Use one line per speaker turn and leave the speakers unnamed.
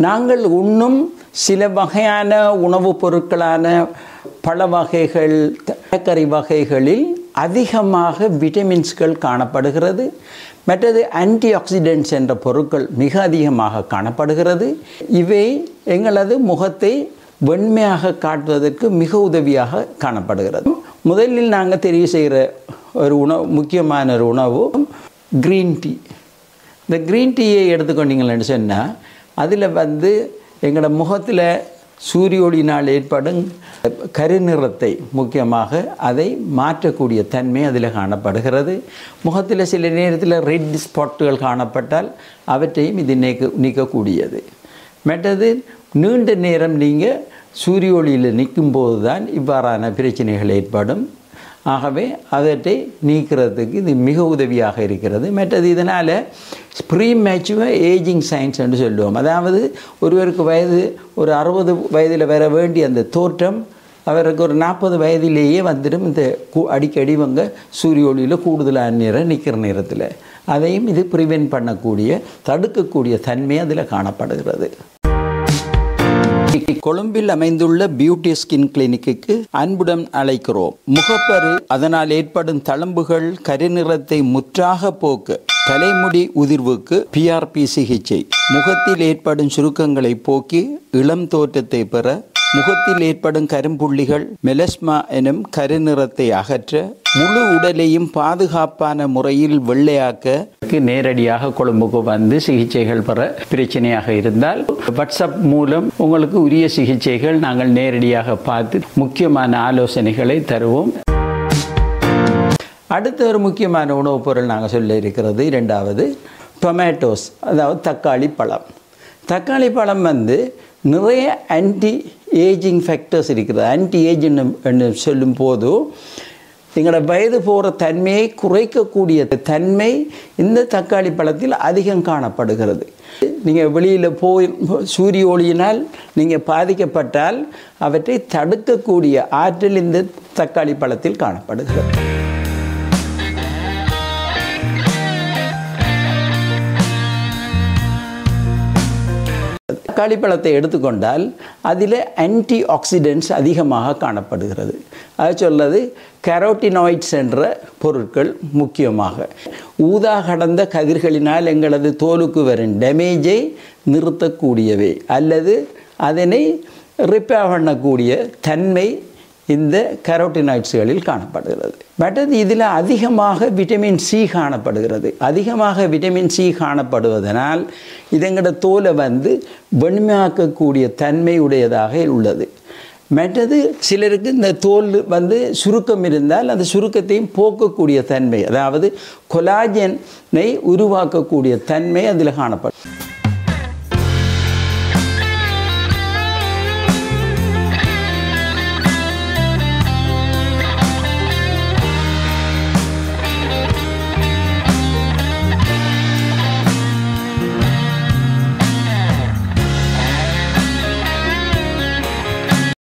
நாங்கள் உண்ணும் சில வகையான உணவுப் பொருட்களான பழ வகைகள், தரக்கறி வகைகளில் அதிகமாக விட்டமின்ஸ்கள் காணப்படுகிறது. மற்றது ஆன்டி ஆக்சிடென்ட்ஸ் என்ற பொருட்கள் மிக அதிகமாக காணப்படுகிறது. இவை எங்களது முகத்தை வெண்மையாக காட்டுவதற்கு மிக உதவியாக காணப்படுகிறது. முதலில் நாங்கள் தெரிவு செய்கிற ஒரு உணவு, முக்கியமான ஒரு உணவு க்ரீன் டீ. இந்த க்ரீன் டீயை எடுத்துக்கொண்டீங்கன்னு சொன்னால் அதில் எங்களோட முகத்தில் சூரிய ஒளியினால் ஏற்படும் கருநிறத்தை முக்கியமாக அதை மாற்றக்கூடிய தன்மை அதில் காணப்படுகிறது. முகத்தில் சில நேரத்தில் ரெட் ஸ்பாட்டுகள் காணப்பட்டால் அவற்றையும் இது நீக்கக்கூடியது. மற்றது நீண்ட நேரம் நீங்கள் சூரிய ஒளியில் நிற்கும்போது தான் இவ்வாறான பிரச்சனைகள் ஏற்படும். ஆகவே அவற்றை நீக்கிறதுக்கு இது மிக உதவியாக இருக்கிறது. மற்றது இதனால் ப்ரீமேச்சுவர் ஏஜிங் சயின்ஸ் என்று சொல்லுவோம். அதாவது ஒருவருக்கு வயது ஒரு 60 வயதில் வர வேண்டிய அந்த தோற்றம் அவருக்கு ஒரு 40 வயதிலேயே வந்துடும். இந்த அடிக்கடி சூரிய ஒளியில் கூடுதலான நேரம் நிற்கிற நேரத்தில் அதையும் இது ப்ரிவென்ட் பண்ணக்கூடிய, தடுக்கக்கூடிய தன்மை அதில் காணப்படுகிறது. கொழும்பில் அமைந்துள்ள பியூட்டி ஸ்கின் கிளினிக்கு அன்புடன் அழைக்கிறோம். முகப்பரு, அதனால் ஏற்படும் தழும்புகள், கருநிறத்தை முற்றாக போக்க, தலைமுடி உதிர்வுக்கு PRP சிகிச்சை, முகத்தில் ஏற்படும் சுருக்கங்களை போக்கி இளம் தோற்றத்தை பெற, முகத்தில் ஏற்படும் கரும்புள்ளிகள், மெலஸ்மா எனும் கருநிறத்தை அகற்ற, முழு உடலையும் பாதுகாப்பான முறையில் வெள்ளையாக்க நேரடியாக கொழும்புக்கு சிகிச்சைகள் பெற பிரச்சனையாக இருந்தால் வாட்ஸ்அப் மூலம் உங்களுக்கு உரிய சிகிச்சைகள் நாங்கள் நேரடியாக பார்த்து முக்கியமான ஆலோசனைகளை தருவோம். அடுத்த ஒரு முக்கியமான உணவுப் பொருள் நாங்கள் சொல்ல இருக்கிறது இரண்டாவது டொமேட்டோஸ், அதாவது தக்காளி பழம். தக்காளி பழம் நிறைய ஆன்டி ஏஜிங் ஃபேக்டர்ஸ் இருக்கிறது. ஆன்டி ஏஜிங் என்று சொல்லும் போது எங்களோட வயது போகிற தன்மையை குறைக்கக்கூடிய தன்மை இந்த தக்காளி பழத்தில் அதிகம் காணப்படுகிறது. நீங்கள் வெளியில் போய் சூரிய ஒளியினால் நீங்கள் பாதிக்கப்பட்டால் அவற்றை தடுக்கக்கூடிய ஆற்றல் இந்த தக்காளி பழத்தில் காணப்படுகிறது. தக்காளி பழத்தை எடுத்துக்கொண்டால் அதில் ஆன்டி ஆக்சிடென்ட்ஸ் அதிகமாக காணப்படுகிறது. அது சொல்வது கரோட்டினாய்ட்ஸ் என்ற பொருட்கள் முக்கியமாக ஊதா கடந்த கதிர்களினால் எங்களது தோலுக்கு வரும் டேமேஜை நிறுத்தக்கூடியவை அல்லது அதனை ரிப்பேர் பண்ணக்கூடிய தன்மை இந்த கரோட்டினாய்ட்ஸ்களில் காணப்படுகிறது. மற்றது இதில் அதிகமாக விட்டமின் சி காணப்படுகிறது. அதிகமாக விட்டமின் சி காணப்படுவதனால் இதங்களோட தோலை வெண்மையாக்கக்கூடிய தன்மை உடையதாக உள்ளது. மற்றது சிலருக்கு இந்த தோல் சுருக்கம் இருந்தால் அந்த சுருக்கத்தையும் போக்கக்கூடிய தன்மை, அதாவது கொலாஜனை உருவாக்கக்கூடிய தன்மை அதில் காணப்படும்.